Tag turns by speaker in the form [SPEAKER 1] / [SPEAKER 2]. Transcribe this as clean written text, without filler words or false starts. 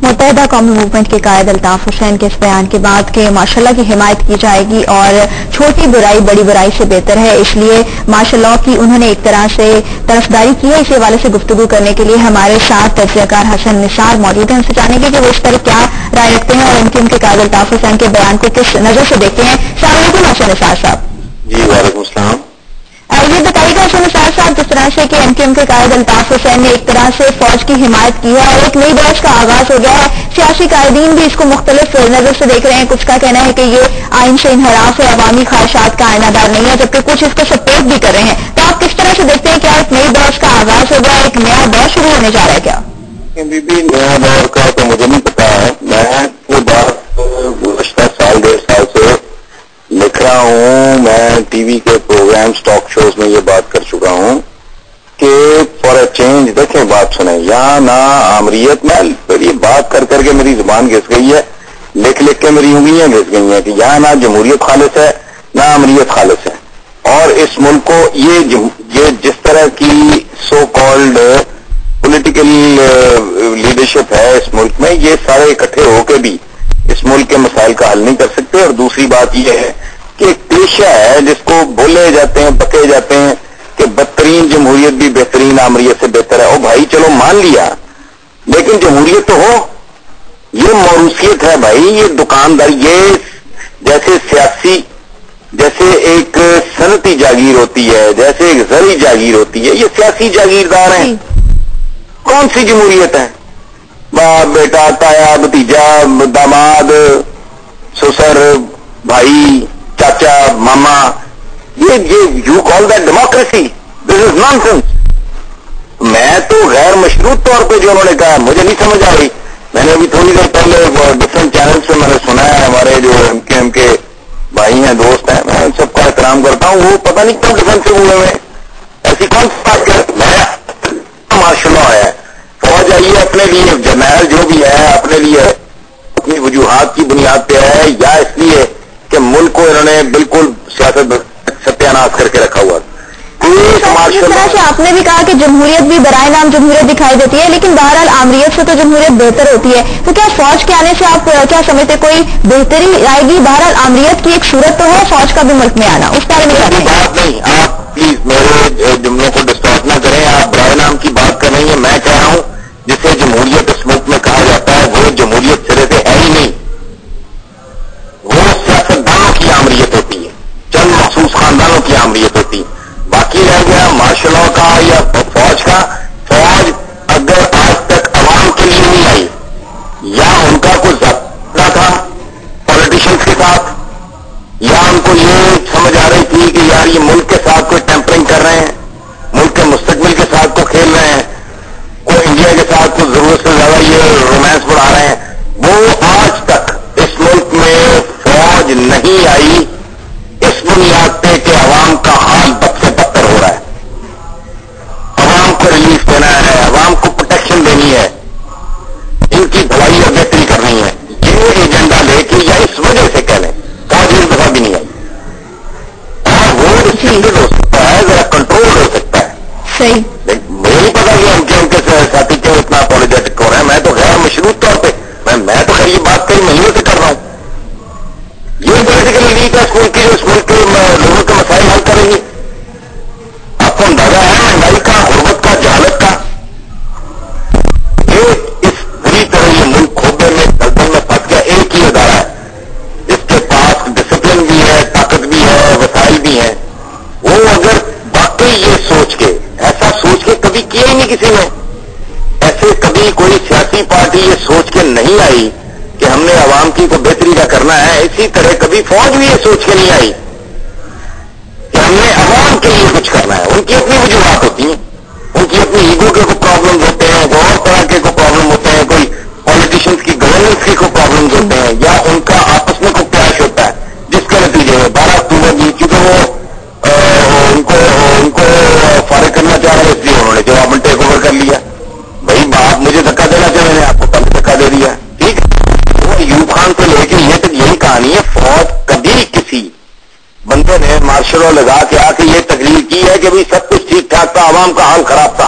[SPEAKER 1] متحدہ قومی موومنٹ کے قائد الطاف حسین کے اس بیان کے بعد کہ ماشاءاللہ کی حمایت کی جائے گی اور چھوٹی برائی بڑی برائی سے بہتر ہے، اس لیے ماشاءاللہ کی انہوں نے ایک طرح سے طرفداری کی ہے، اس حوالے سے گفتگو کرنے کے لیے ہمارے ساتھ تجزیہ کار حسن نثار موجود ہیں، ان سے جانیں گے کہ وہ اس پر کیا رائے رکھتے ہیں اور ان کے قائد الطاف حسین کے بیان کو کس نظر سے دیکھتے ہیں۔ السلام علیکم حسن نثار صاحب۔
[SPEAKER 2] جی وعلیکم السلام۔
[SPEAKER 1] یہ بتائیے گا حسن نثار صاحب، جس طرح سے کہ ایم کیو ایم کے قائد الطاف حسین نے ایک طرح سے فوج کی حمایت کی ہے اور ایک نئی بحث کا آغاز ہو گیا ہے، سیاسی قائدین بھی اس کو مختلف نظر سے دیکھ رہے ہیں، کچھ کا کہنا ہے کہ یہ آئین سے انحراف ہے، عوامی خواہشات کا آئینہ دار نہیں ہے، جبکہ کچھ اس کو سپورٹ بھی کر رہے ہیں، تو آپ کس طرح سے دیکھتے ہیں؟ کیا ایک نئی بحث کا آغاز ہو گیا، ایک نیا دور شروع ہونے جا رہا ہے کیا؟
[SPEAKER 2] نیا دور کا تو مجھے نہیں پتا ہے، میں یہ بات گزشتہ سال 1.5 سال سے لکھ رہا ہوں، میں ٹی وی کے پروگرامز ٹاک شوز میں یہ بات کر چکا ہوں کہ فار اے چینج دیکھیں بات سنیں، یہاں نہ آمریت میں یہ بات کر کر کے میری زبان گھس گئی ہے، لکھ لکھ کے میری انگلیاں گھس گئی ہیں کہ یہاں نہ جمہوریت خالص ہے نہ آمریت خالص ہے، اور اس ملک کو یہ جس طرح کی سو کالڈ پولیٹیکل لیڈرشپ ہے اس ملک میں، یہ سارے اکٹھے ہو کے بھی اس ملک کے مسائل کا حل نہیں کر سکتے۔ اور دوسری بات یہ ہے کہ ایک پیشہ ہے جس کو بولے جاتے ہیں بکے جاتے ہیں کہ بدترین جمہوریت بھی بہترین آمریت سے بہتر ہے، او بھائی چلو مان لیا، لیکن جمہوریت تو ہو، یہ موروثیت ہے بھائی، یہ دکاندار، یہ جیسے سیاسی، جیسے ایک صنعتی جاگیر ہوتی ہے، جیسے ایک زرعی جاگیر ہوتی ہے، یہ سیاسی جاگیردار ہیں۔ کون سی جمہوریت ہے؟ باپ بیٹا تایا بھتیجا داماد سسر بھائی چاچا ماما، یہ you call that democracy? This is naan sense. میں تو غیر مشروط طور پہ جو انہوں نے کہا مجھے نہیں سمجھ آ رہی، میں نے ابھی تھوڑی دیر پہلے ڈفرنٹ چینل سے میں نے سنا ہے، ہمارے جو ایم کے بھائی ہیں دوست ہیں، میں ان سب کا احترام کرتا ہوں، وہ پتہ نہیں کیوں ڈیفینسو ہوئے ہوئے، ایسی کون سی بات کر، میں ماشاء اللہ ہے، فوج آئی ہے اپنے لیے، جرنیل جو بھی ہے اپنے لیے اپنی وجوہات کی بنیاد پہ ہے، یا اس لیے کہ ملک کو انہوں نے بالکل سیاست ستیاناش کر کے رکھا ہوا۔
[SPEAKER 1] جس طرح سے آپ نے بھی کہا کہ جمہوریت بھی برائے نام جمہوریت دکھائی دیتی ہے، لیکن بہرحال آمریت سے تو جمہوریت بہتر ہوتی ہے، تو کیا فوج کے آنے سے آپ کیا سمجھتے کوئی بہتری آئے گی؟ بہرحال آمریت کی ایک صورت تو ہے فوج کا بھی ملک میں آنا، اس بارے میں
[SPEAKER 2] بات نہیں، آپ پلیز میرے جملوں کو ڈسٹارٹ نہ کریں، آپ برائے نام کی بات کر رہی ہیں، میں کہہ رہا ہوں جسے جمہوریت اس ملک میں کہا جاتا ہے وہ جمہوریت سرے سے ہے ہی نہیں، وہ سیاستدانوں کی آمریت ہوتی ہے، چند مخصوص خاندانوں کی آمریت ہوتی ہے، باقی رہ گیا مارشل لاء کا یا فوج کا، فوج اگر آج تک عوام کے لیے نہیں آئی، یا ان کا کوئی ضابطہ تھا پالیٹیشنز کے ساتھ، یا ان کو یہ سمجھ آ رہی تھی کہ یار یہ ملک کے ساتھ کوئی ٹیمپرنگ کر رہے ہیں، ملک کے مستقبل کے ساتھ کو کھیل رہے ہیں، کوئی انڈیا کے ساتھ کو ضرورت سے زیادہ یہ رومانس بڑھا رہے ہیں، وہ آج تک اس ملک میں فوج نہیں آئی اس بنیاد پہ کہ عوام کا حال بد سے بدتر ہو رہا ہے، عوام کو ریلیف دینا ہے، عوام کو پروٹیکشن دینی ہے، ان کی بھلائی اور بہتری کرنی ہے، یہ ایجنڈا لے کے یا اس وجہ سے کہہ لیں فوج اس دفعہ بھی نہیں آئی، اور وہ ریسٹرکٹڈ ہو سکتا ہے، ذرا کنٹرول ہو سکتا ہے،
[SPEAKER 1] صحیح
[SPEAKER 2] مجھے نہیں پتا کہ ان کے ساتھی کیوں اتنا اپولوجیٹک ہو رہا ہے، میں تو غیر مشروط طور پہ میں تو خیر یہ بات کئی مہینوں سے کر رہا ہوں، یہ پولیٹیکل لیڈ ہے اس ملک کی جو اس ملک کے لوگوں کے مسائل حل کریں گے، آپ کو اندازہ ہے مہنگائی کا، غربت کا، جہالت کا، اس بری طرح یہ ملک کھوبے میں دلدل میں پھنس گیا، ایک ہی ادارہ ہے جس کے پاس ڈسپلن بھی ہے، طاقت بھی ہے، وسائل بھی ہیں، وہ اگر واقعی یہ سوچ کے ایسا سوچ کے کبھی کیا ہی نہیں کسی نے، ایسے کبھی کوئی سیاسی پارٹی یہ سوچ کے نہیں آئی کہ ہم نے عوام کی کو بہتری کا کرنا ہے، اسی طرح کبھی فوج بھی یہ سوچ کے نہیں آئی کہ ہم نے عوام کے لیے کچھ کرنا ہے، ان کی اپنی وجوہات ہوتی ہیں، ان کی اپنی ایگو کے کوئی پرابلمز ہوتے ہیں، اور طرح کے کوئی پرابلم ہوتے ہیں، کوئی پالیٹیشینس کی گورننس کے کوئی پرابلمز ہوتے ہیں، یا ان کا آپس میں کوئی کلیش ہوتا ہے، جس کے نتیجے میں 12 اکتوبر بھی چونکہ وہ ان کو فارغ کرنا چاہ رہے، اس لیے انہوں نے جواب میں ٹیک اوور کر لیا، بھائی آپ مجھے دھکا دینا چاہ رہے ہیں، آپ کو پہلے دھکا دے دیا، ٹھیک ہے، وہ ایوب خان سے لے کے یہ تک یہی کہانی ہے، فوج کبھی کسی بندے نے مارشل لاء لگا کے آ کے یہ تقریر کی ہے کہ بھائی سب کچھ ٹھیک ٹھاک تھا، عوام کا حال خراب تھا،